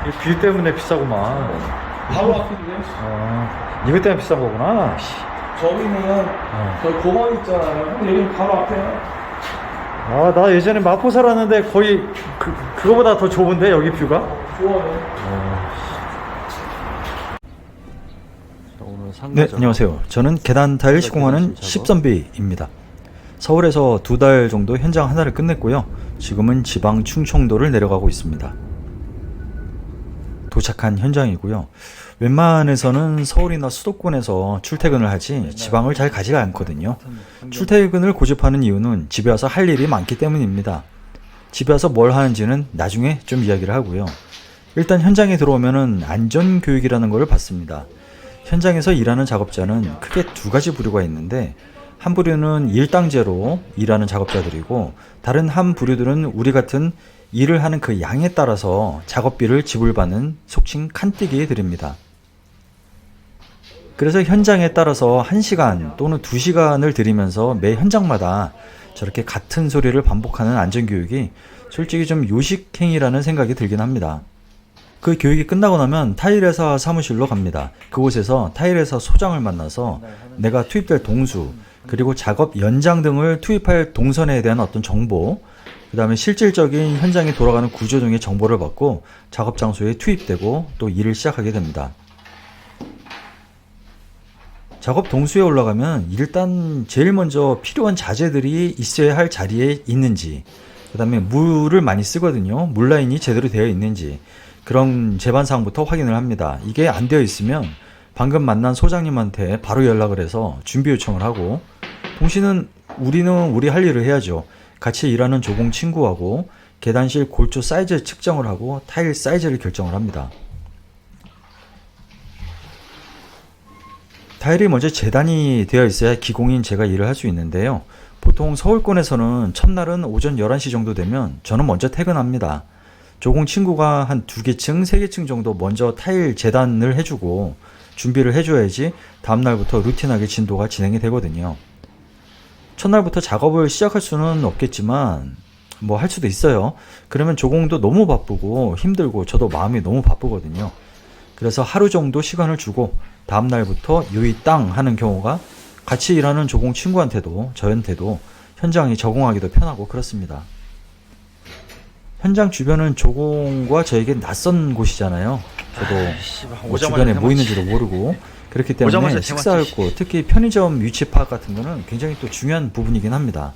이 뷰 때문에 비싸구만. 바로 앞인데. 이것 때문에 비싼 거구나. 씨. 저기는 저 공원 있잖아요. 근데 여기 바로 앞에요. 아, 나 예전에 마포 살았는데 거의 그거보다 더 좋은데 여기 뷰가? 좋아요. 네, 안녕하세요. 저는 계단 타일 시공하는 십선비입니다. 서울에서 2달 정도 현장 하나를 끝냈고요. 지금은 지방 충청도를 내려가고 있습니다. 도착한 현장이고요. 웬만해서는 서울이나 수도권에서 출퇴근을 하지 지방을 잘 가지가 않거든요. 출퇴근을 고집하는 이유는 집에 와서 할 일이 많기 때문입니다. 집에 와서 뭘 하는지는 나중에 좀 이야기를 하고요. 일단 현장에 들어오면은 안전교육이라는 걸 받습니다. 현장에서 일하는 작업자는 크게 2가지 부류가 있는데, 한 부류는 일당제로 일하는 작업자들이고, 다른 한 부류들은 우리 같은 일을 하는 그 양에 따라서 작업비를 지불받는 속칭 칸뛰기들입니다. 그래서 현장에 따라서 1시간 또는 2시간을 들이면서 매 현장마다 저렇게 같은 소리를 반복하는 안전교육이 솔직히 좀 요식행위라는 생각이 들긴 합니다. 그 교육이 끝나고 나면 타일회사 사무실로 갑니다. 그곳에서 타일회사 소장을 만나서 내가 투입될 동수, 그리고 작업 연장 등을 투입할 동선에 대한 어떤 정보, 그 다음에 실질적인 현장에 돌아가는 구조 등의 정보를 받고 작업 장소에 투입되고 또 일을 시작하게 됩니다. 작업 동수에 올라가면 일단 제일 먼저 필요한 자재들이 있어야 할 자리에 있는지, 그 다음에 물을 많이 쓰거든요. 물 라인이 제대로 되어 있는지, 그런 제반사항부터 확인을 합니다. 이게 안 되어 있으면 방금 만난 소장님한테 바로 연락을 해서 준비 요청을 하고, 동시는 우리는 우리 할 일을 해야죠. 같이 일하는 조공 친구하고 계단실 골조 사이즈 측정을 하고 타일 사이즈를 결정을 합니다. 타일이 먼저 재단이 되어 있어야 기공인 제가 일을 할 수 있는데요. 보통 서울권에서는 첫날은 오전 11시 정도 되면 저는 먼저 퇴근합니다. 조공 친구가 한 2개층, 3개층 정도 먼저 타일 재단을 해주고 준비를 해줘야지 다음날부터 루틴하게 진도가 진행이 되거든요. 첫날부터 작업을 시작할 수는 없겠지만 뭐 할 수도 있어요. 그러면 조공도 너무 바쁘고 힘들고 저도 마음이 너무 바쁘거든요. 그래서 하루 정도 시간을 주고 다음날부터 유의 땅 하는 경우가 같이 일하는 조공 친구한테도 저한테도 현장이 적응하기도 편하고 그렇습니다. 현장 주변은 조공과 저에게 낯선 곳이잖아요. 저도 뭐 주변에 뭐 있는지도 모르고 그렇기 때문에 식사할 곳, 특히 편의점 위치 파악 같은 거는 굉장히 또 중요한 부분이긴 합니다.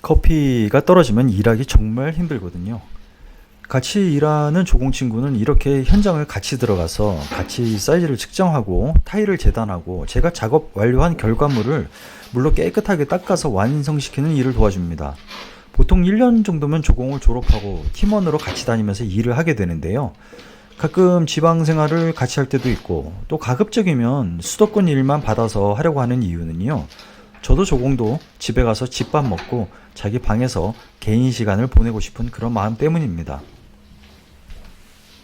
커피가 떨어지면 일하기 정말 힘들거든요. 같이 일하는 조공 친구는 이렇게 현장을 같이 들어가서 같이 사이즈를 측정하고 타일을 재단하고 제가 작업 완료한 결과물을 물로 깨끗하게 닦아서 완성시키는 일을 도와줍니다. 보통 1년 정도면 조공을 졸업하고 팀원으로 같이 다니면서 일을 하게 되는데요. 가끔 지방 생활을 같이 할 때도 있고 또 가급적이면 수도권 일만 받아서 하려고 하는 이유는요. 저도 조공도 집에 가서 집밥 먹고 자기 방에서 개인 시간을 보내고 싶은 그런 마음 때문입니다.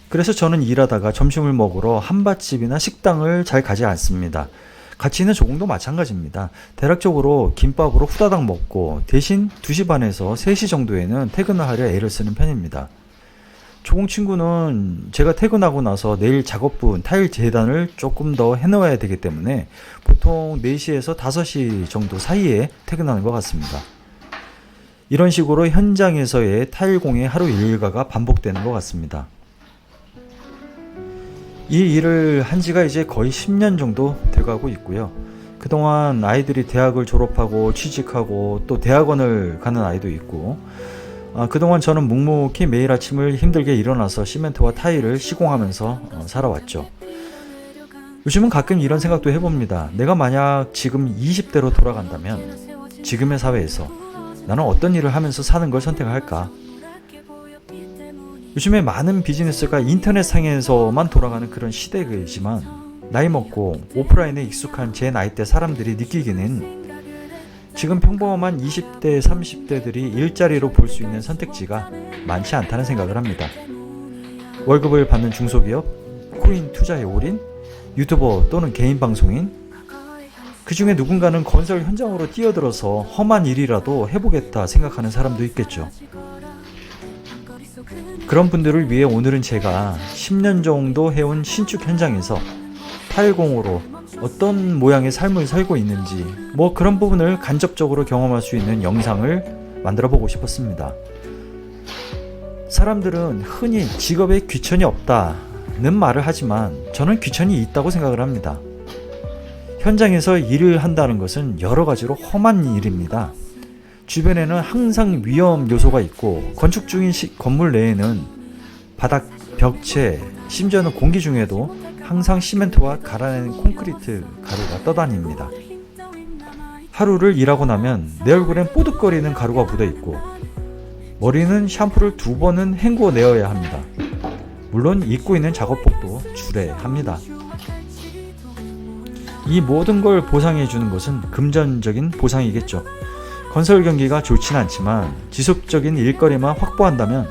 그래서 저는 일하다가 점심을 먹으러 한밭집이나 식당을 잘 가지 않습니다. 같이 있는 조공도 마찬가지입니다. 대략적으로 김밥으로 후다닥 먹고 대신 2시 반에서 3시 정도에는 퇴근을 하려 애를 쓰는 편입니다. 조공 친구는 제가 퇴근하고 나서 내일 작업분 타일 재단을 조금 더 해놓아야 되기 때문에 보통 4시에서 5시 정도 사이에 퇴근하는 것 같습니다. 이런 식으로 현장에서의 타일공의 하루 일과가 반복되는 것 같습니다. 이 일을 한 지가 이제 거의 10년 정도 돼가고 있고요. 그동안 아이들이 대학을 졸업하고 취직하고 또 대학원을 가는 아이도 있고, 그동안 저는 묵묵히 매일 아침을 힘들게 일어나서 시멘트와 타일을 시공하면서 살아왔죠. 요즘은 가끔 이런 생각도 해봅니다. 내가 만약 지금 20대로 돌아간다면 지금의 사회에서 나는 어떤 일을 하면서 사는 걸 선택할까? 요즘에 많은 비즈니스가 인터넷상에서만 돌아가는 그런 시대이지만 나이 먹고 오프라인에 익숙한 제 나이대 사람들이 느끼기는 지금 평범한 20대, 30대들이 일자리로 볼 수 있는 선택지가 많지 않다는 생각을 합니다. 월급을 받는 중소기업, 코인 투자에 올인, 유튜버 또는 개인 방송인, 그 중에 누군가는 건설 현장으로 뛰어들어서 험한 일이라도 해보겠다 생각하는 사람도 있겠죠. 그런 분들을 위해 오늘은 제가 10년 정도 해온 신축 현장에서 타일공으로 어떤 모양의 삶을 살고 있는지 뭐 그런 부분을 간접적으로 경험할 수 있는 영상을 만들어 보고 싶었습니다. 사람들은 흔히 직업에 귀천이 없다는 말을 하지만 저는 귀천이 있다고 생각을 합니다. 현장에서 일을 한다는 것은 여러 가지로 험한 일입니다. 주변에는 항상 위험 요소가 있고 건축 중인 건물 내에는 바닥, 벽체, 심지어는 공기 중에도 항상 시멘트와 갈아낸 콘크리트 가루가 떠다닙니다. 하루를 일하고 나면 내 얼굴엔 뽀득거리는 가루가 묻어있고 머리는 샴푸를 2번은 헹구어 내어야 합니다. 물론 입고 있는 작업복도 주례합니다. 이 모든 걸 보상해주는 것은 금전적인 보상이겠죠. 건설 경기가 좋지는 않지만 지속적인 일거리만 확보한다면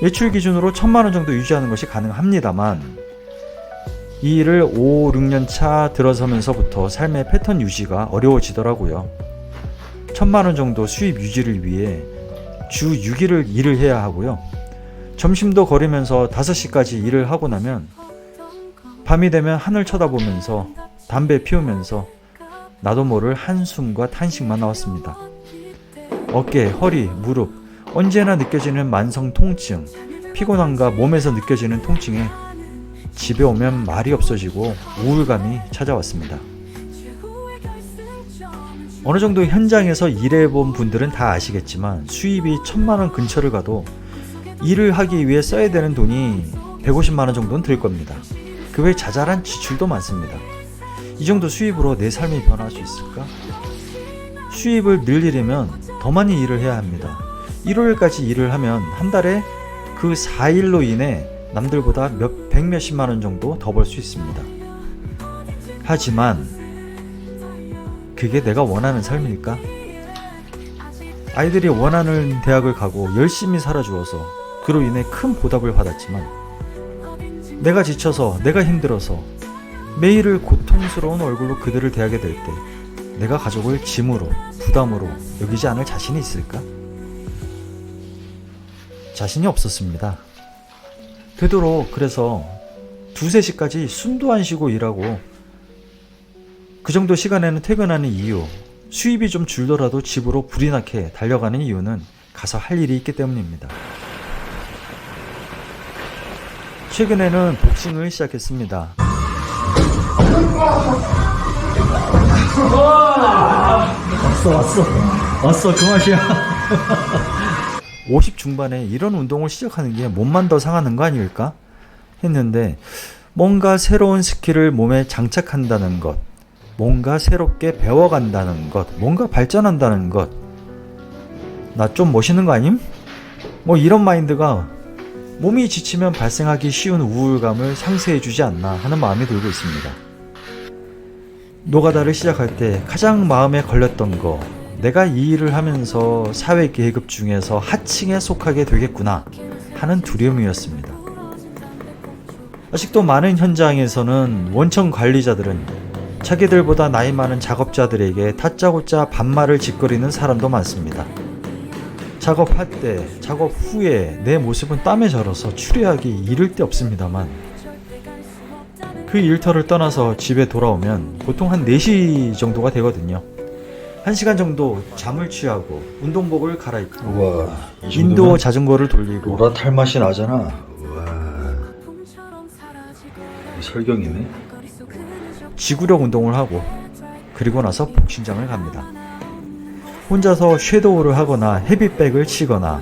매출 기준으로 1000만원 정도 유지하는 것이 가능합니다만 이 일을 5, 6년 차 들어서면서부터 삶의 패턴 유지가 어려워지더라고요. 1000만원 정도 수입 유지를 위해 주 6일을 일을 해야 하고요. 점심도 거리면서 5시까지 일을 하고 나면 밤이 되면 하늘 쳐다보면서 담배 피우면서 나도 모를 한숨과 탄식만 나왔습니다. 어깨, 허리, 무릎, 언제나 느껴지는 만성 통증, 피곤함과 몸에서 느껴지는 통증에 집에 오면 말이 없어지고 우울감이 찾아왔습니다. 어느 정도 현장에서 일해본 분들은 다 아시겠지만 수입이 1000만원 근처를 가도 일을 하기 위해 써야 되는 돈이 150만원 정도는 들 겁니다. 그 외 자잘한 지출도 많습니다. 이 정도 수입으로 내 삶이 변화할 수 있을까? 수입을 늘리려면 더 많이 일을 해야 합니다. 일요일까지 일을 하면 한 달에 그 4일로 인해 남들보다 백몇십만원 정도 더 벌 수 있습니다. 하지만 그게 내가 원하는 삶일까? 아이들이 원하는 대학을 가고 열심히 살아주어서 그로 인해 큰 보답을 받았지만 내가 지쳐서 내가 힘들어서 매일을 고통스러운 얼굴로 그들을 대하게 될 때 내가 가족을 짐으로 부담으로 여기지 않을 자신이 있을까? 자신이 없었습니다. 되도록 그래서 2, 3시까지 숨도 안 쉬고 일하고 그 정도 시간에는 퇴근하는 이유, 수입이 좀 줄더라도 집으로 불이 나게 달려가는 이유는 가서 할 일이 있기 때문입니다. 최근에는 복싱을 시작했습니다. 왔어 그 맛이야. 50 중반에 이런 운동을 시작하는 게 몸만 더 상하는 거 아닐까 했는데 뭔가 새로운 스킬을 몸에 장착한다는 것, 뭔가 새롭게 배워간다는 것, 뭔가 발전한다는 것, 나 좀 멋있는 거 아님? 뭐 이런 마인드가 몸이 지치면 발생하기 쉬운 우울감을 상쇄해주지 않나 하는 마음이 들고 있습니다. 노가다를 시작할 때 가장 마음에 걸렸던 거, 내가 이 일을 하면서 사회 계급 중에서 하층에 속하게 되겠구나 하는 두려움이었습니다. 아직도 많은 현장에서는 원청 관리자들은 자기들보다 나이 많은 작업자들에게 다짜고짜 반말을 짓거리는 사람도 많습니다. 작업할 때, 작업 후에 내 모습은 땀에 절어서 추리하기 이를 데 없습니다만 그 일터를 떠나서 집에 돌아오면 보통 한 4시 정도가 되거든요. 1시간 정도 잠을 취하고 운동복을 갈아입고 우와, 인도어 자전거를 돌리고 노라 탈맛이 나잖아. 우와, 설경이네. 지구력 운동을 하고 그리고 나서 복싱장을 갑니다. 혼자서 섀도우를 하거나 헤비백을 치거나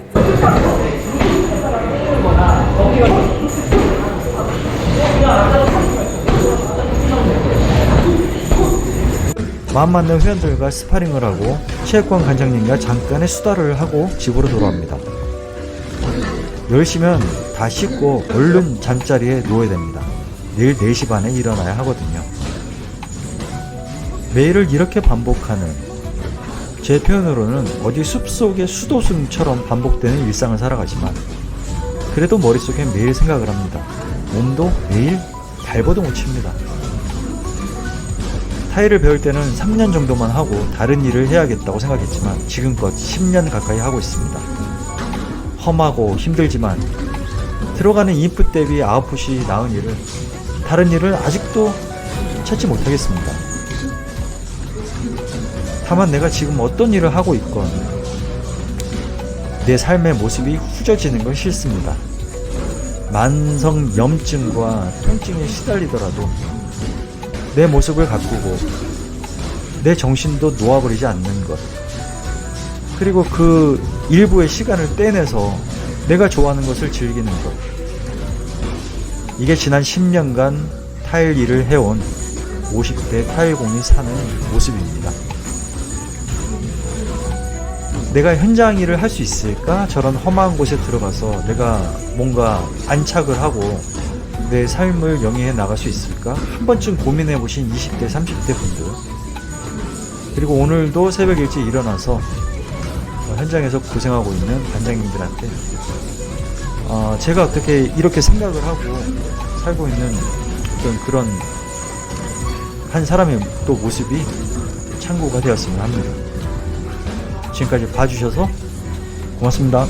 마음 맞는 회원들과 스파링을 하고 체육관 관장님과 잠깐의 수다를 하고 집으로 돌아옵니다. 10시면 다 씻고 얼른 잠자리에 누워야 됩니다. 내일 4시 반에 일어나야 하거든요. 매일을 이렇게 반복하는, 제 표현으로는 어디 숲속의 수도승처럼 반복되는 일상을 살아가지만 그래도 머릿속엔 매일 생각을 합니다. 몸도 매일 발버둥을 칩니다. 타일을 배울 때는 3년 정도만 하고 다른 일을 해야겠다고 생각했지만 지금껏 10년 가까이 하고 있습니다. 험하고 힘들지만 들어가는 인풋 대비 아웃풋이 나은 일을, 다른 일을 아직도 찾지 못하겠습니다. 다만 내가 지금 어떤 일을 하고 있건 내 삶의 모습이 후져지는 건 싫습니다. 만성염증과 통증에 시달리더라도 내 모습을 가꾸고 내 정신도 놓아버리지 않는 것, 그리고 그 일부의 시간을 떼내서 내가 좋아하는 것을 즐기는 것, 이게 지난 10년간 타일 일을 해온 50대 타일공이 사는 모습입니다. 내가 현장 일을 할 수 있을까? 저런 험한 곳에 들어가서 내가 뭔가 안착을 하고 내 삶을 영위해 나갈 수 있을까? 한 번쯤 고민해 보신 20대, 30대 분들, 그리고 오늘도 새벽 일찍 일어나서 현장에서 고생하고 있는 반장님들한테 제가 어떻게 이렇게 생각을 하고 살고 있는 어떤 그런 한 사람의 또 모습이 참고가 되었으면 합니다. 지금까지 봐주셔서 고맙습니다.